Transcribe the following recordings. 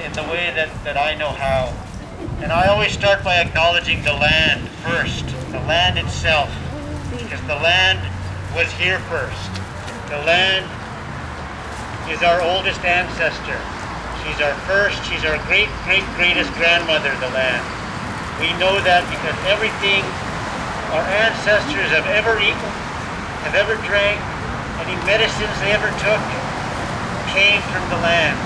in the way that I know how. And I always start by acknowledging the land first, the land itself, because the land was here first. The land is our oldest ancestor. She's our first, she's our greatest grandmother, the land. We know that because everything our ancestors have ever eaten, have ever drank, any medicines they ever took, came from the land.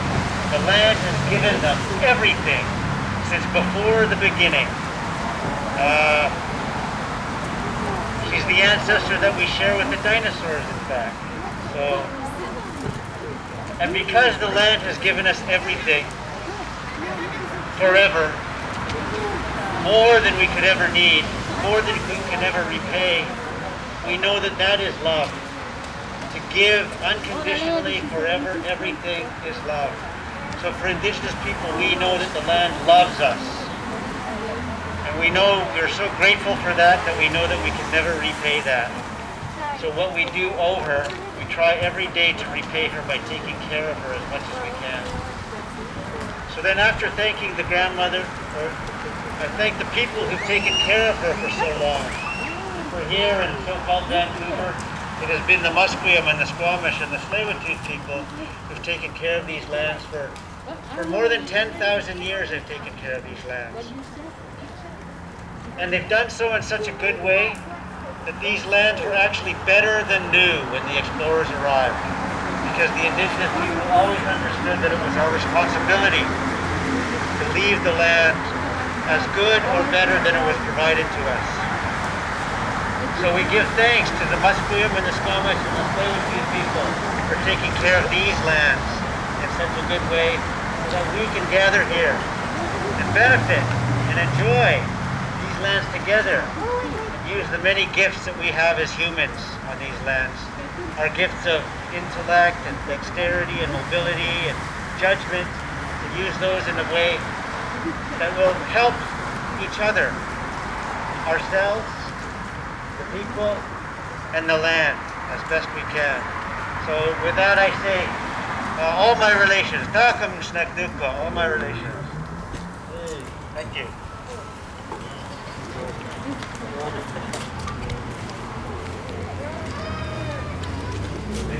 The land has given them everything since before the beginning. She's the ancestor that we share with the dinosaurs, in fact. And because the land has given us everything, forever, more than we could ever need, more than we can ever repay, we know that that is love. To give unconditionally forever, everything is love. So for Indigenous people, we know that the land loves us. And we know we're so grateful for that we know that we can never repay that. So what we do owe her, we try every day to repay her by taking care of her as much as we can. So then after thanking the grandmother, I thank the people who've taken care of her for so long. We're here in so-called Vancouver. It has been the Musqueam and the Squamish and the Tsleil-Waututh people who've taken care of these lands for more than 10,000 years. They've taken care of these lands. And they've done so in such a good way that these lands were actually better than new when the explorers arrived. Because the Indigenous people always understood that it was our responsibility to leave the land as good or better than it was provided to us. So we give thanks to the Musqueam and the Squamish and the Tsleil-Waututh people for taking care of these lands in such a good way so that we can gather here and benefit and enjoy these lands together and use the many gifts that we have as humans on these lands. Our gifts of intellect and dexterity and mobility and judgment, to use those in a way that will help each other, ourselves, the people, and the land as best we can. So with that I say, all my relations, Takam Snakduka, all my relations. Thank you.